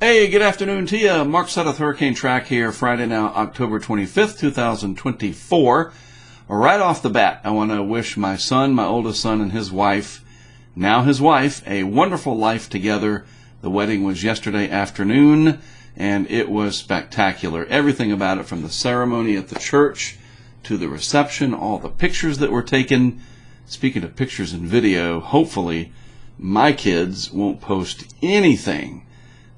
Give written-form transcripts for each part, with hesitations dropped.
Hey, good afternoon to you. Mark Sudduth, HurricaneTrack here, Friday now, October 25th, 2024. Right off the bat, I want to wish my son, my oldest son, and his wife, a wonderful life together. The wedding was yesterday afternoon, and it was spectacular. Everything about it, from the ceremony at the church to the reception, all the pictures that were taken. Speaking of pictures and video, hopefully my kids won't post anything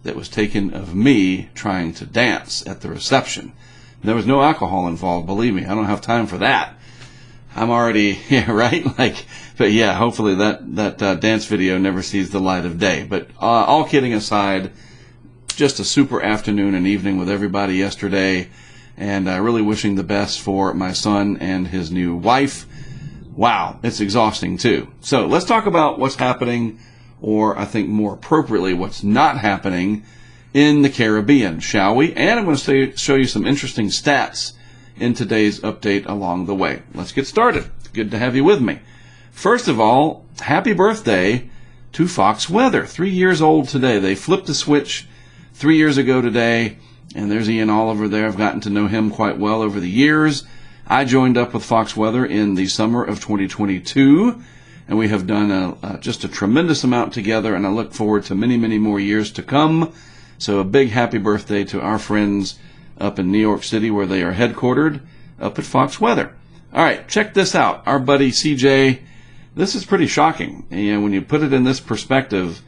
that was taken of me trying to dance at the reception. There was no alcohol involved, believe me. I don't have time for that. I'm already, right? But yeah, hopefully that dance video never sees the light of day. But all kidding aside, just a super afternoon and evening with everybody yesterday, and really wishing the best for my son and his new wife. Wow, it's exhausting too. So let's talk about what's happening, or I think more appropriately, what's not happening in the Caribbean, shall we? And I'm going to show you some interesting stats in today's update along the way. Let's get started. Good to have you with me. First of all, happy birthday to Fox Weather. 3 years old today. They flipped the switch 3 years ago today, and there's Ian Oliver there. I've gotten to know him quite well over the years. I joined up with Fox Weather in the summer of 2022. And we have done just a tremendous amount together, and I look forward to many, many more years to come. So a big happy birthday to our friends up in New York City, where they are headquartered, up at Fox Weather. All right, check this out. Our buddy CJ, this is pretty shocking. And when you put it in this perspective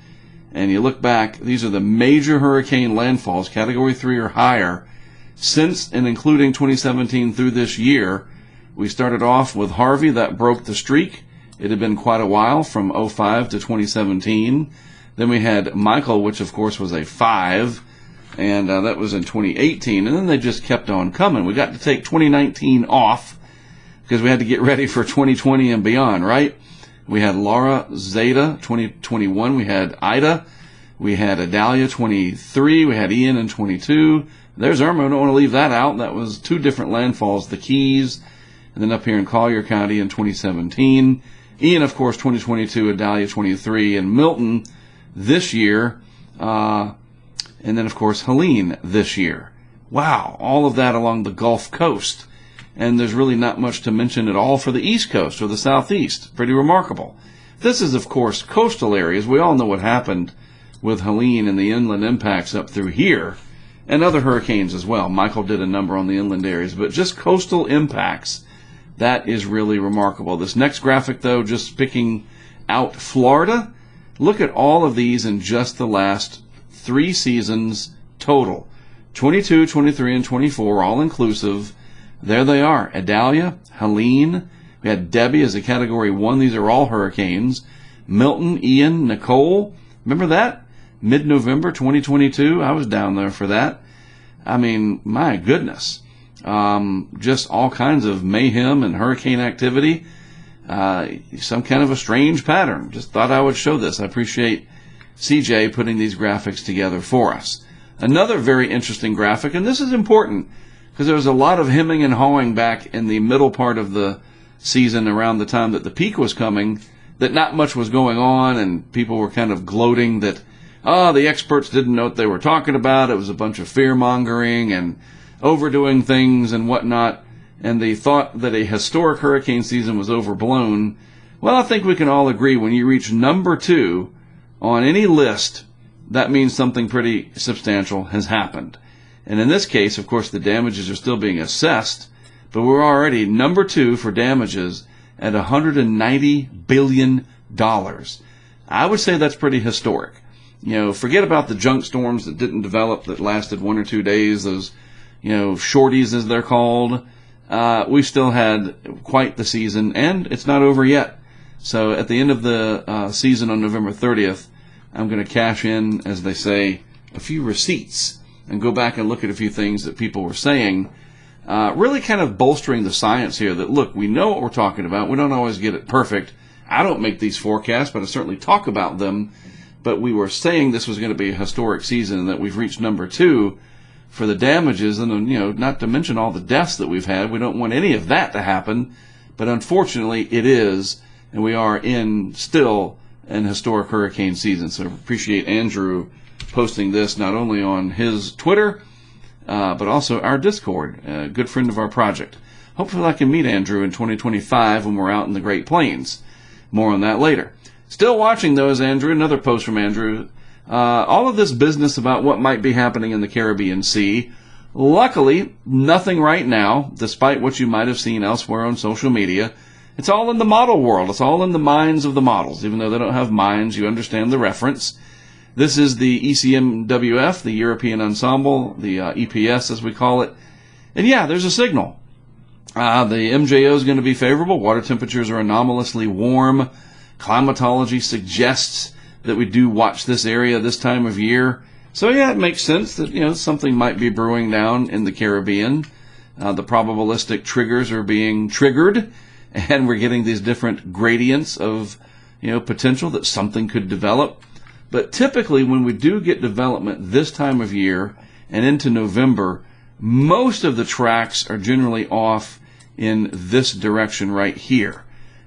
and you look back, these are the major hurricane landfalls, Category 3 or higher, since and including 2017 through this year. We started off with Harvey. That broke the streak. It had been quite a while, from 05 to 2017. Then we had Michael, which of course was a 5, and that was in 2018. And then they just kept on coming. We got to take 2019 off because we had to get ready for 2020 and beyond, right? We had Laura, Zeta, 2021. We had Ida. We had Adalia, 23. We had Ian in 22. There's Irma. I don't want to leave that out. That was 2 different landfalls, the Keys, and then up here in Collier County in 2017. Ian, of course, 2022, Adalia, 23, and Milton this year, and then, of course, Helene this year. Wow, all of that along the Gulf Coast, and there's really not much to mention at all for the East Coast or the Southeast. Pretty remarkable. This is, of course, coastal areas. We all know what happened with Helene and the inland impacts up through here, and other hurricanes as well. Michael did a number on the inland areas, but just coastal impacts. That is really remarkable. This next graphic, though, just picking out Florida. Look at all of these in just the last 3 seasons total. 22, 23, and 24, all inclusive. There they are. Adalia, Helene. We had Debbie as a Category 1. These are all hurricanes. Milton, Ian, Nicole. Remember that? Mid-November 2022. I was down there for that. I mean, my goodness. Just all kinds of mayhem and hurricane activity, some kind of a strange pattern. Just thought I would show this. I appreciate CJ putting these graphics together for us. Another very interesting graphic, and this is important because there was a lot of hemming and hawing back in the middle part of the season, around the time that the peak was coming, that not much was going on, and people were kind of gloating that, the experts didn't know what they were talking about. It was a bunch of fear-mongering and overdoing things and whatnot, and they thought that a historic hurricane season was overblown. Well, I think we can all agree when you reach number 2 on any list, that means something pretty substantial has happened. And in this case, of course, the damages are still being assessed, but we're already number 2 for damages at $190 billion. I would say that's pretty historic. Forget about the junk storms that didn't develop, that lasted 1 or 2 days, those shorties as they're called. We still had quite the season, and it's not over yet. So at the end of the season on November 30th, I'm going to cash in, as they say, a few receipts and go back and look at a few things that people were saying, really kind of bolstering the science here that, look, we know what we're talking about. We don't always get it perfect. I don't make these forecasts, but I certainly talk about them. But we were saying this was going to be a historic season and that we've reached number 2 for the damages, and not to mention all the deaths that we've had. We don't want any of that to happen, but unfortunately it is, and we are in still an historic hurricane season. So I appreciate Andrew posting this not only on his Twitter, but also our Discord, a good friend of our project. Hopefully I can meet Andrew in 2025 when we're out in the Great Plains. More on that later. Still watching those, Andrew, another post from Andrew. All of this business about what might be happening in the Caribbean Sea. Luckily, nothing right now, despite what you might have seen elsewhere on social media. It's all in the model world. It's all in the minds of the models. Even though they don't have minds, you understand the reference. This is the ECMWF, the European Ensemble, the EPS as we call it. And yeah, there's a signal. The MJO is going to be favorable. Water temperatures are anomalously warm. Climatology suggests that we do watch this area this time of year. So yeah, it makes sense that, something might be brewing down in the Caribbean. The probabilistic triggers are being triggered, and we're getting these different gradients of, potential that something could develop. But typically when we do get development this time of year and into November, most of the tracks are generally off in this direction right here.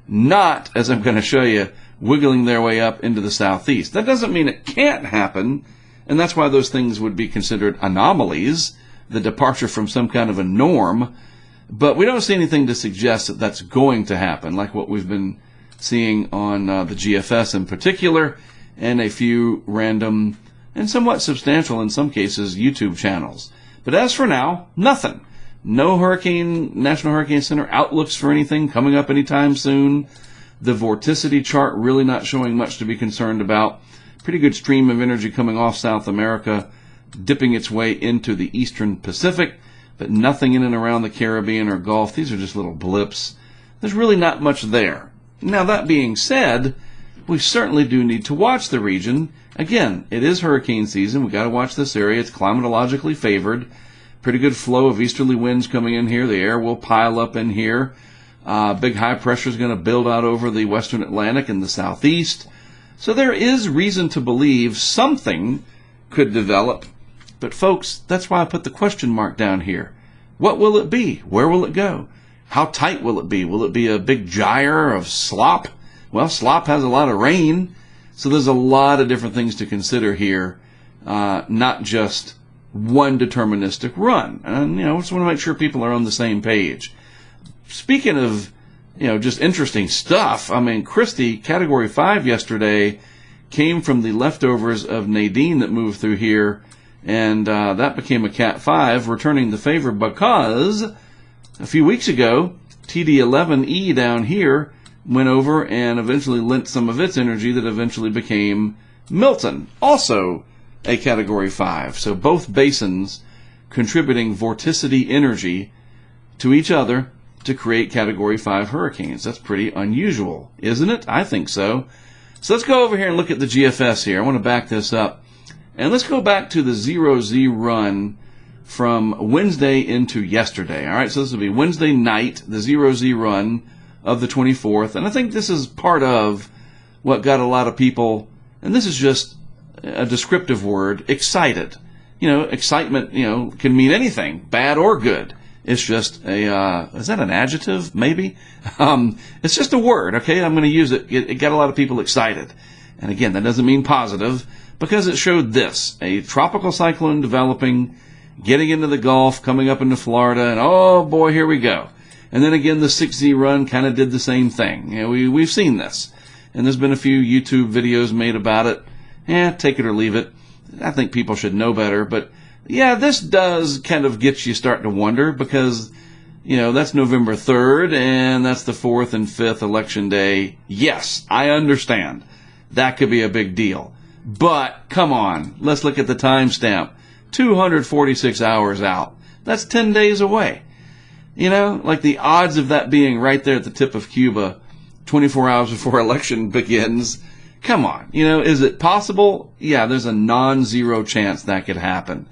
Not, as I'm going to show you, wiggling their way up into the southeast. That doesn't mean it can't happen, and that's why those things would be considered anomalies, the departure from some kind of a norm. But we don't see anything to suggest that that's going to happen, like what we've been seeing on the GFS in particular, and a few random and somewhat substantial, in some cases, YouTube channels. But as for now, nothing. No National Hurricane Center outlooks for anything coming up anytime soon. The vorticity chart really not showing much to be concerned about. Pretty good stream of energy coming off South America, dipping its way into the eastern Pacific, but nothing in and around the Caribbean or Gulf. These are just little blips. There's really not much there. Now, that being said, we certainly do need to watch the region. Again, it is hurricane season. We've got to watch this area. It's climatologically favored. Pretty good flow of easterly winds coming in here. The air will pile up in here. Big high pressure is going to build out over the western Atlantic and the southeast. So there is reason to believe something could develop. But folks, that's why I put the question mark down here. What will it be? Where will it go? How tight will it be? Will it be a big gyre of slop? Well, slop has a lot of rain. So there's a lot of different things to consider here. Not just one deterministic run. And, just want to make sure people are on the same page. Speaking of, just interesting stuff, Christy, Category 5 yesterday, came from the leftovers of Nadine that moved through here, and that became a Cat 5, returning the favor because a few weeks ago, TD11E down here went over and eventually lent some of its energy that eventually became Milton, also a Category 5. So both basins contributing vorticity energy to each other to create Category 5 hurricanes. That's pretty unusual, isn't it? I think so. So let's go over here and look at the GFS here. I want to back this up. And let's go back to the 0Z run from Wednesday into yesterday. All right, so this will be Wednesday night, the 0Z run of the 24th. And I think this is part of what got a lot of people, and this is just a descriptive word, excited. Excitement, can mean anything, bad or good. It's just is that an adjective? Maybe. It's just a word, okay? I'm going to use it. It got a lot of people excited. And again, that doesn't mean positive because it showed this, a tropical cyclone developing, getting into the Gulf, coming up into Florida, and oh boy, here we go. And then again, the 6Z run kind of did the same thing. We've seen this. And there's been a few YouTube videos made about it. Take it or leave it. I think people should know better. But, yeah, this does kind of get you starting to wonder because, that's November 3rd, and that's the 4th and 5th election day. Yes, I understand. That could be a big deal. But, come on, let's look at the timestamp. 246 hours out. That's 10 days away. Like the odds of that being right there at the tip of Cuba 24 hours before election begins. Come on, is it possible? Yeah, there's a non-zero chance that could happen.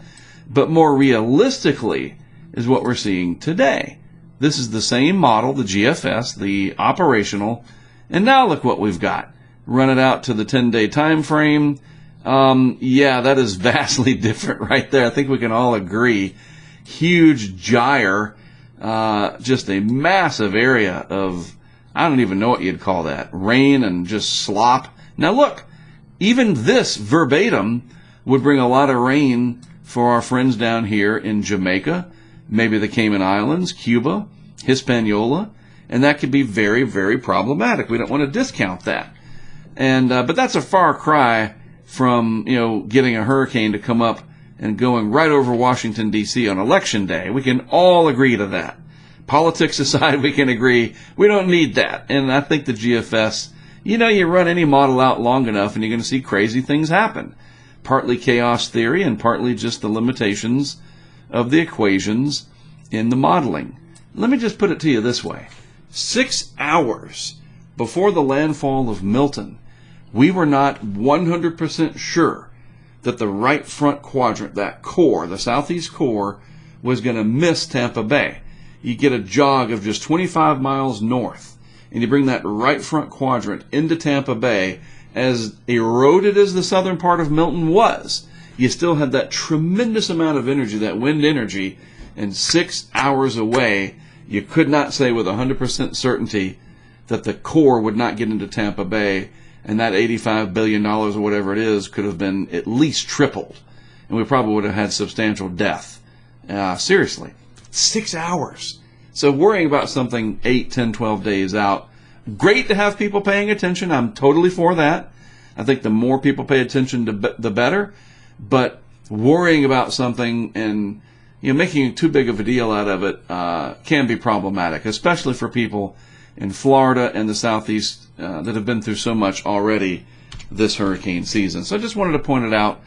But more realistically is what we're seeing today. This is the same model, the GFS, the operational, and now look what we've got. Run it out to the 10-day time frame. Yeah, that is vastly different right there. I think we can all agree. Huge gyre, just a massive area of, I don't even know what you'd call that, rain and just slop. Now look, even this verbatim would bring a lot of rain for our friends down here in Jamaica, maybe the Cayman Islands, Cuba, Hispaniola, and that could be very, very problematic. We don't want to discount that. And but that's a far cry from, getting a hurricane to come up and going right over Washington, D.C. on Election Day. We can all agree to that. Politics aside, we can agree we don't need that. And I think the GFS, you run any model out long enough and you're going to see crazy things happen. Partly chaos theory and partly just the limitations of the equations in the modeling. Let me just put it to you this way. 6 hours before the landfall of Milton, we were not 100% sure that the right front quadrant, that core, the southeast core, was going to miss Tampa Bay. You get a jog of just 25 miles north, and you bring that right front quadrant into Tampa Bay. As eroded as the southern part of Milton was, you still had that tremendous amount of energy, that wind energy, and 6 hours away, you could not say with 100% certainty that the core would not get into Tampa Bay, and that $85 billion or whatever it is could have been at least tripled, and we probably would have had substantial death. Seriously, 6 hours. So worrying about something 8, 10, 12 days out, great to have people paying attention. I'm totally for that. I think the more people pay attention, the better. But worrying about something and making too big of a deal out of it can be problematic, especially for people in Florida and the Southeast that have been through so much already this hurricane season. So I just wanted to point it out.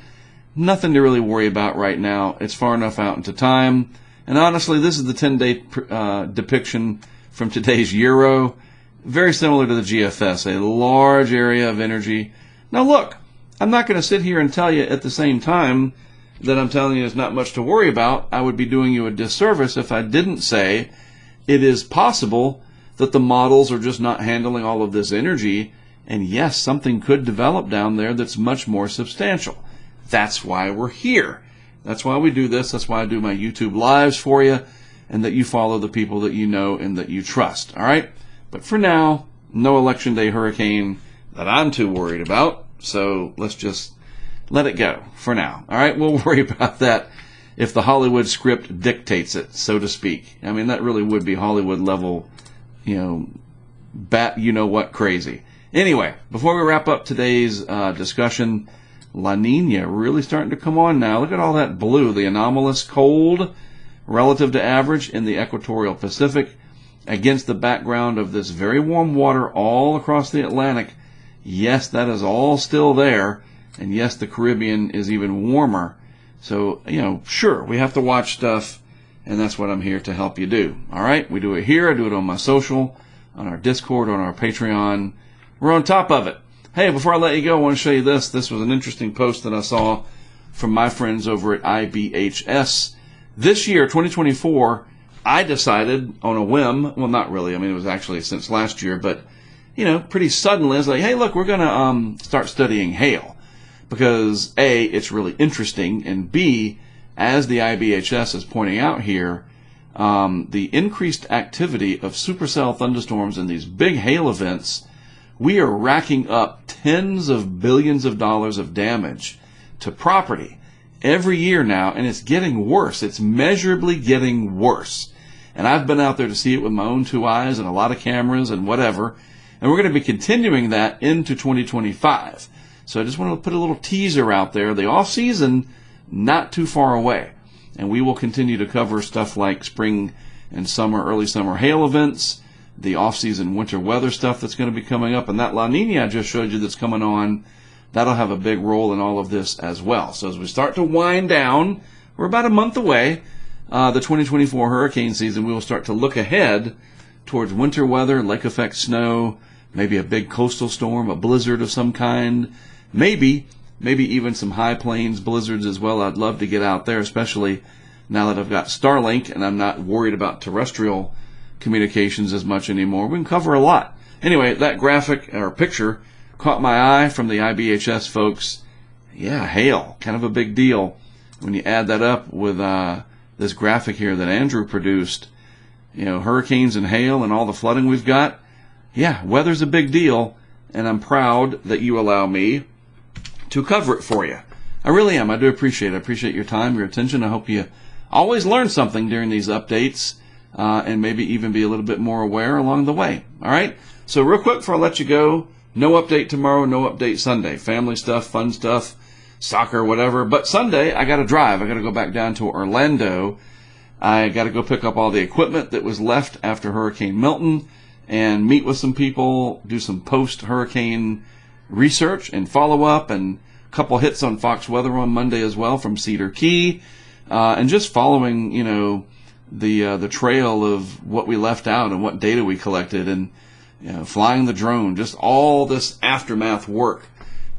Nothing to really worry about right now. It's far enough out into time. And honestly, this is the 10-day depiction from today's Euro. Very similar to the GFS, a large area of energy. Now look, I'm not going to sit here and tell you at the same time that I'm telling you there's not much to worry about. I would be doing you a disservice if I didn't say it is possible that the models are just not handling all of this energy, and yes, something could develop down there that's much more substantial. That's why we're here. That's why we do this. That's why I do my YouTube lives for you, and that you follow the people that you know and that you trust. All right? But for now, no Election Day hurricane that I'm too worried about, so let's just let it go for now. All right? We'll worry about that if the Hollywood script dictates it, so to speak. I mean, that really would be Hollywood level, what crazy. Anyway, before we wrap up today's discussion, La Nina really starting to come on now. Look at all that blue, the anomalous cold relative to average in the equatorial Pacific against the background of this very warm water all across the Atlantic. Yes, that is all still there. And yes, the Caribbean is even warmer. So, sure, we have to watch stuff, and that's what I'm here to help you do. All right? We do it here. I do it on my social, on our Discord, on our Patreon. We're on top of it. Hey, before I let you go, I want to show you this. This was an interesting post that I saw from my friends over at IBHS. This year, 2024, I decided on a whim, well, not really, I mean, it was actually since last year, but, pretty suddenly, I was like, hey, look, we're going to start studying hail. Because, A, it's really interesting, and B, as the IBHS is pointing out here, the increased activity of supercell thunderstorms and these big hail events, we are racking up tens of billions of dollars of damage to property every year now, and it's getting worse. It's measurably getting worse. And I've been out there to see it with my own 2 eyes and a lot of cameras and whatever, and we're going to be continuing that into 2025. So I just want to put a little teaser out there. The off season, not too far away. And we will continue to cover stuff like spring and summer, early summer hail events, the off-season winter weather stuff that's going to be coming up, and that La Nina I just showed you that's coming on, that'll have a big role in all of this as well. So as we start to wind down, we're about a month away, the 2024 hurricane season, we will start to look ahead towards winter weather, lake effect snow, maybe a big coastal storm, a blizzard of some kind, maybe even some high plains blizzards as well. I'd love to get out there, especially now that I've got Starlink and I'm not worried about terrestrial communications as much anymore. We can cover a lot. Anyway, that graphic or picture caught my eye from the IBHS folks. Yeah, hail, kind of a big deal. When you add that up with this graphic here that Andrew produced, hurricanes and hail and all the flooding we've got, yeah, weather's a big deal, and I'm proud that you allow me to cover it for you. I really am. I do appreciate it. I appreciate your time, your attention. I hope you always learn something during these updates, and maybe even be a little bit more aware along the way. All right? So real quick before I let you go, no update tomorrow, no update Sunday. Family stuff, fun stuff, soccer, whatever. But Sunday, I got to drive. I got to go back down to Orlando. I got to go pick up all the equipment that was left after Hurricane Milton and meet with some people, do some post-hurricane research and follow-up, and a couple hits on Fox Weather on Monday as well from Cedar Key, and just following, the trail of what we left out and what data we collected, and flying the drone, just all this aftermath work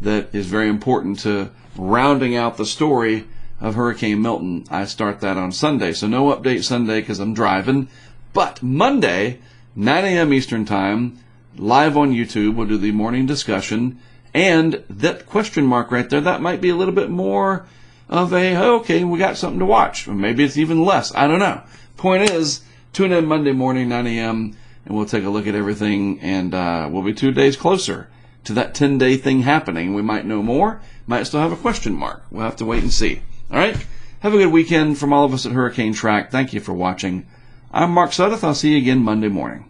that is very important to rounding out the story of Hurricane Milton. I start that on Sunday, so no update Sunday because I'm driving. But Monday, 9 a.m. Eastern Time, live on YouTube, we'll do the morning discussion. And that question mark right there, that might be a little bit more of a, okay, we got something to watch. Or maybe it's even less. I don't know. Point is, tune in Monday morning, 9 a.m., and we'll take a look at everything, and we'll be 2 days closer to that 10-day thing happening. We might know more, might still have a question mark. We'll have to wait and see. All right? Have a good weekend from all of us at HurricaneTrack. Thank you for watching. I'm Mark Sudduth. I'll see you again Monday morning.